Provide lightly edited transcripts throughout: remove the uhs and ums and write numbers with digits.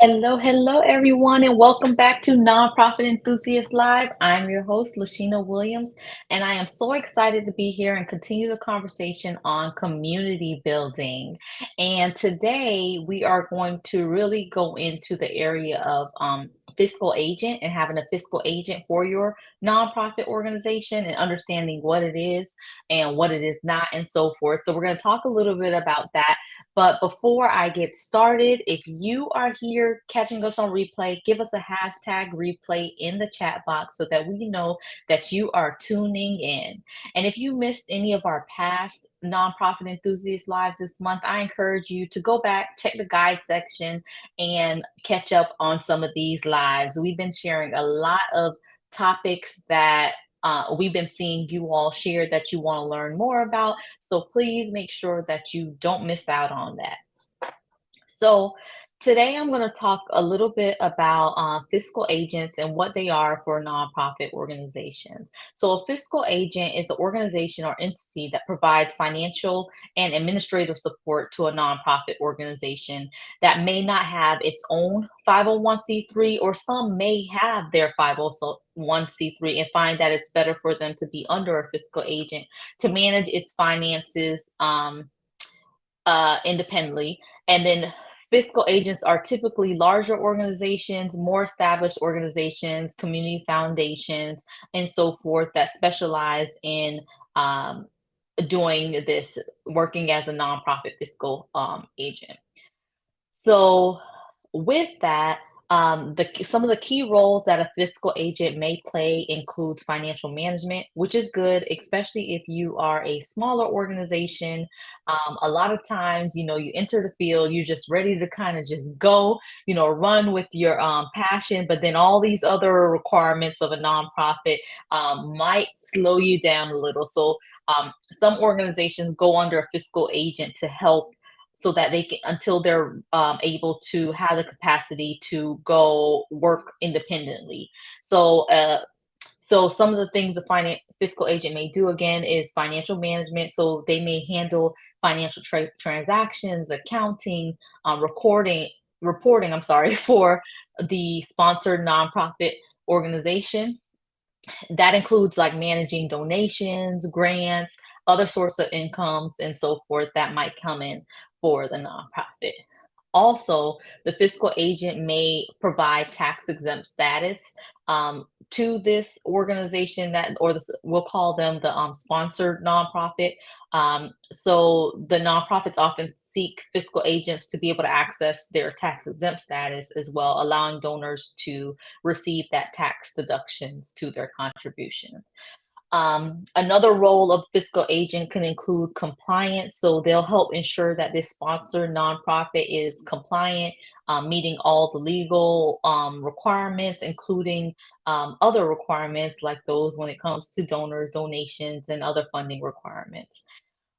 Hello, everyone, and welcome back to Nonprofit Enthusiast Live. I'm your host, Lasheena Williams, and I am so excited to be here and continue the conversation on community building. And today we are going to really go into the area of fiscal agent and having a fiscal agent for your nonprofit organization and understanding what it is and what it is not, and so forth. So, we're going to talk a little bit about that, but before I get started, if you are here catching us on replay, give us a hashtag replay in the chat box so that we know that you are tuning in. And if you missed any of our past nonprofit enthusiast lives this month, I encourage you to go back, check the guide section, and catch up on some of these lives. We've been sharing a lot of topics that we've been seeing you all share that you want to learn more about. So please make sure that you don't miss out on that. So today I'm going to talk a little bit about fiscal agents and what they are for nonprofit organizations. So a fiscal agent is an organization or entity that provides financial and administrative support to a nonprofit organization that may not have its own 501c3, or some may have their 501c3 and find that it's better for them to be under a fiscal agent to manage its finances independently. And then fiscal agents are typically larger organizations, more established organizations, community foundations, and so forth that specialize in um, doing this, working as a nonprofit fiscal agent. So, with that, some of the key roles that a fiscal agent may play includes financial management, which is good, especially if you are a smaller organization. A lot of times, you enter the field, you're just ready to kind of just go, run with your passion, but then all these other requirements of a nonprofit might slow you down a little. So, some organizations go under a fiscal agent to help so that they can, until they're able to have the capacity to go work independently. So, so some of the things the fiscal agent may do again is financial management. So they may handle financial transactions, accounting, reporting. I'm sorry, for the sponsored nonprofit organization. That includes like managing donations, grants, other sorts of incomes, and so forth that might come in for the nonprofit. Also, the fiscal agent may provide tax exempt status to this organization that, or this, we'll call them the sponsored nonprofit. So the nonprofits often seek fiscal agents to be able to access their tax exempt status as well, allowing donors to receive that tax deductions to their contribution. Another role of fiscal agent can include compliance. So they'll help ensure that this sponsored nonprofit is compliant, meeting all the legal requirements, including other requirements like those when it comes to donors, donations, and other funding requirements.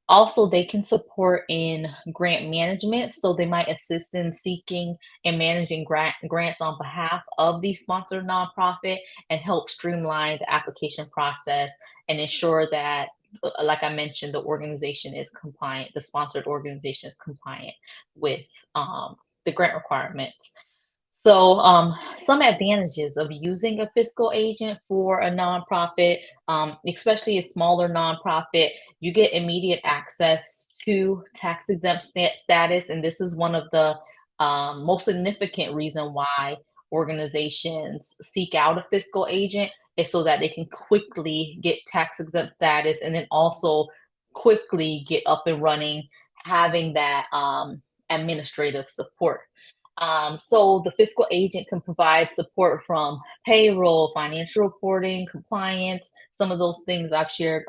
Also, they can support in grant management, so they might assist in seeking and managing grants on behalf of the sponsored nonprofit and help streamline the application process and ensure that, like I mentioned, the organization is compliant, the sponsored organization is compliant with the grant requirements. So, some advantages of using a fiscal agent for a nonprofit, especially a smaller nonprofit, you get immediate access to tax exempt status, and this is one of the most significant reason why organizations seek out a fiscal agent is so that they can quickly get tax exempt status and then also quickly get up and running, having that administrative support. So the fiscal agent can provide support from payroll, financial reporting, compliance, some of those things I've shared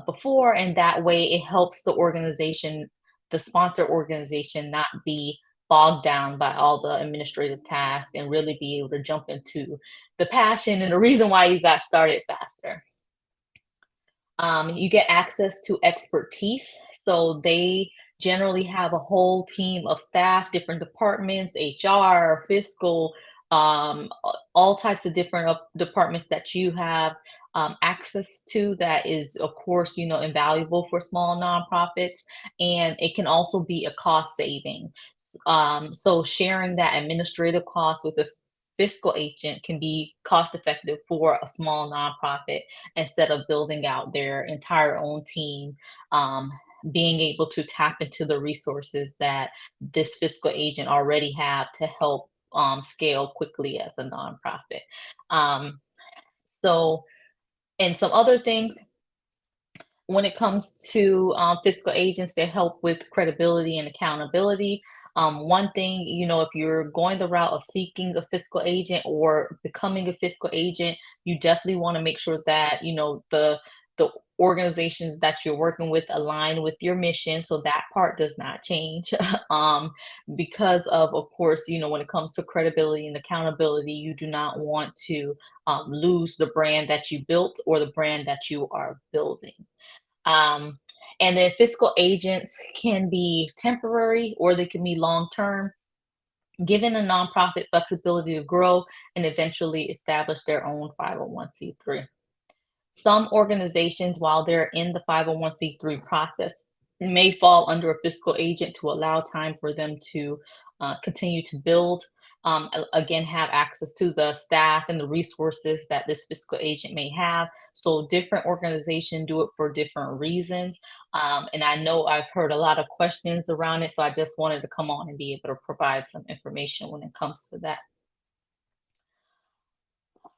before, and that way it helps the organization, the sponsor organization, not be bogged down by all the administrative tasks and really be able to jump into the passion and the reason why you got started faster. You get access to expertise. So they generally have a whole team of staff, different departments, HR, fiscal, all types of different departments that you have access to. That is, of course, invaluable for small nonprofits. And it can also be a cost saving. So sharing that administrative cost with the fiscal agent can be cost effective for a small nonprofit instead of building out their entire own team. Um, Being able to tap into the resources that this fiscal agent already have to help scale quickly as a nonprofit. Um, so, and some other things when it comes to fiscal agents, they help with credibility and accountability. One thing, if you're going the route of seeking a fiscal agent or becoming a fiscal agent, you definitely want to make sure that the organizations that you're working with align with your mission, so that part does not change. um, because of course, when it comes to credibility and accountability, you do not want to lose the brand that you built or the brand that you are building. Um, and then fiscal agents can be temporary or they can be long term, giving a nonprofit flexibility to grow and eventually establish their own 501(c)(3). Some organizations, while they're in the 501(c)(3) process, may fall under a fiscal agent to allow time for them to continue to build. Again, have access to the staff and the resources that this fiscal agent may have. So, different organizations do it for different reasons. And I know I've heard a lot of questions around it, so I just wanted to come on and be able to provide some information when it comes to that.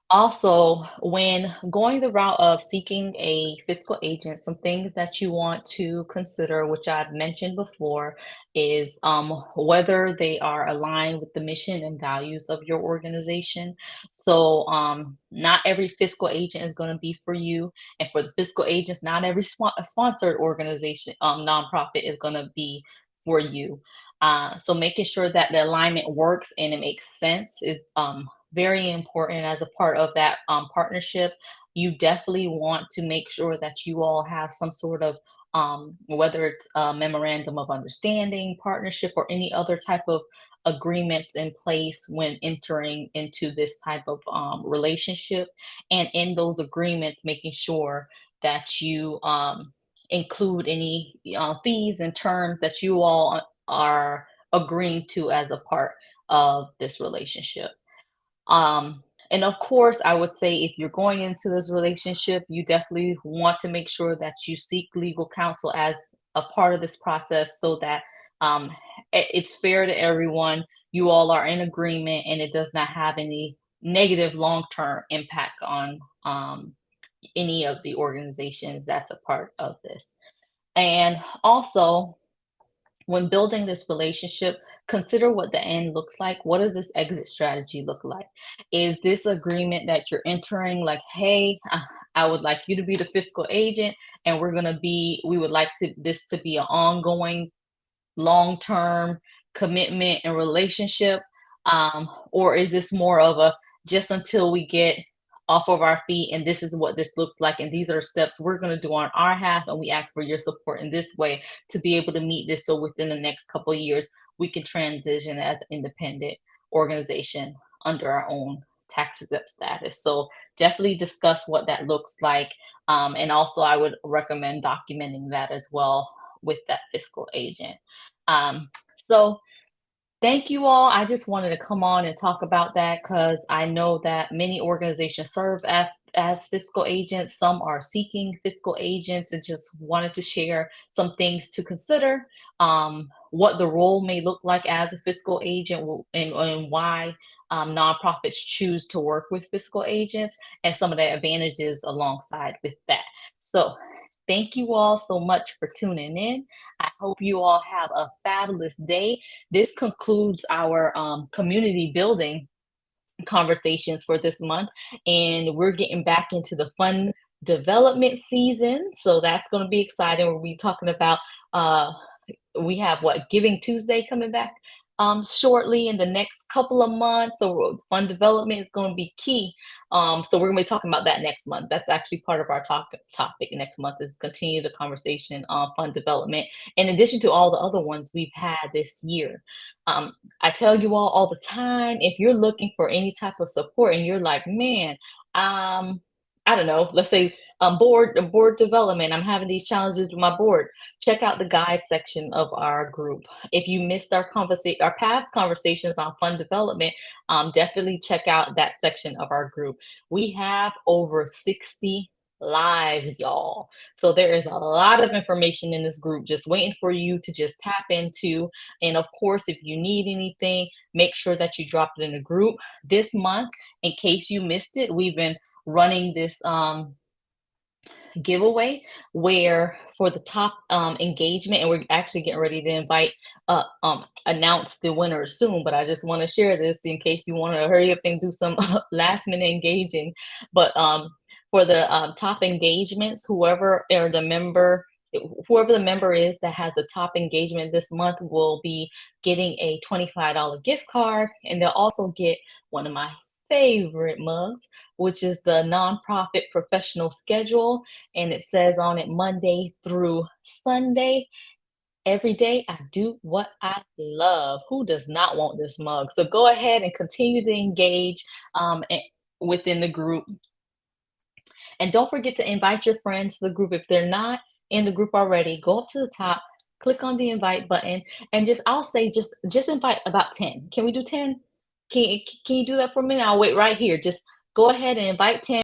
Also, when going the route of seeking a fiscal agent, some things that you want to consider, which I've mentioned before, is whether they are aligned with the mission and values of your organization. So, not every fiscal agent is going to be for you, and for the fiscal agents, not every sponsored organization, nonprofit, is going to be for you. So, making sure that the alignment works and it makes sense is very important as a part of that partnership. You definitely want to make sure that you all have some sort of whether it's a memorandum of understanding, partnership, or any other type of agreements in place when entering into this type of relationship. And in those agreements, making sure that you include any fees and terms that you all are agreeing to as a part of this relationship. And of course, I would say if you're going into this relationship, you definitely want to make sure that you seek legal counsel as a part of this process so that um, it's fair to everyone. You all are in agreement and it does not have any negative long term impact on any of the organizations that's a part of this. And also, when building this relationship, consider what the end looks like. What does this exit strategy look like? Is this agreement that you're entering like, hey, I would like you to be the fiscal agent, and we would like this to be an ongoing long-term commitment and relationship? Or is this more of a just until we get off of our feet and this is what this looks like and these are steps we're going to do on our half and we ask for your support in this way to be able to meet this so within the next couple of years we can transition as an independent organization under our own tax exempt status. So definitely discuss what that looks like. And also I would recommend documenting that as well with that fiscal agent. So thank you all. I just wanted to come on and talk about that because I know that many organizations serve as fiscal agents. Some are seeking fiscal agents and just wanted to share some things to consider. What the role may look like as a fiscal agent and why nonprofits choose to work with fiscal agents and some of the advantages alongside with that. So thank you all so much for tuning in. I hope you all have a fabulous day. This concludes our community building conversations for this month, and we're getting back into the fun development season. So that's going to be exciting. We'll be talking about uh, we have what Giving Tuesday coming back shortly in the next couple of months. So fund development is going to be key. So we're going to be talking about that next month. That's actually part of our topic next month is continue the conversation on fund development. In addition to all the other ones we've had this year. I tell you all the time, if you're looking for any type of support and you're like, man, um, I don't know, let's say board development. I'm having these challenges with my board. Check out the guide section of our group. If you missed our past conversations on fund development, definitely check out that section of our group. We have over 60 lives, y'all. So there is a lot of information in this group just waiting for you to just tap into. And of course, if you need anything, make sure that you drop it in the group. This month, in case you missed it, we've been running this giveaway where for the top engagement, and we're actually getting ready to announce the winners soon, but I just want to share this in case you want to hurry up and do some last minute engaging. But for the top engagements, whoever the member is that has the top engagement this month will be getting a $25 gift card, and they'll also get one of my favorite mugs, which is the nonprofit professional schedule. And it says on it Monday through Sunday. Every day I do what I love. Who does not want this mug? So go ahead and continue to engage within the group. And don't forget to invite your friends to the group. If they're not in the group already, go up to the top, click on the invite button, and I'll say just invite about 10. Can we do 10? Can you do that for me? I'll wait right here. Just go ahead and invite 10.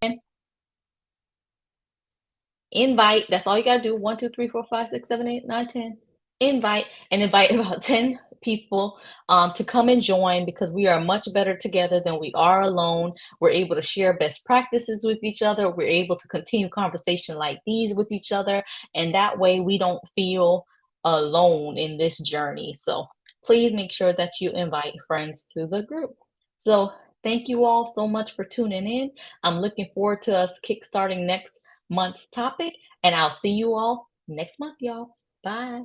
Invite. That's all you gotta do. 1, 2, 3, 4, 5, 6, 7, 8, 9, 10. Invite and invite about 10 people to come and join, because we are much better together than we are alone. We're able to share best practices with each other. We're able to continue conversation like these with each other. And that way we don't feel alone in this journey. So please make sure that you invite friends to the group. So thank you all so much for tuning in. I'm looking forward to us kickstarting next month's topic, and I'll see you all next month, y'all. Bye.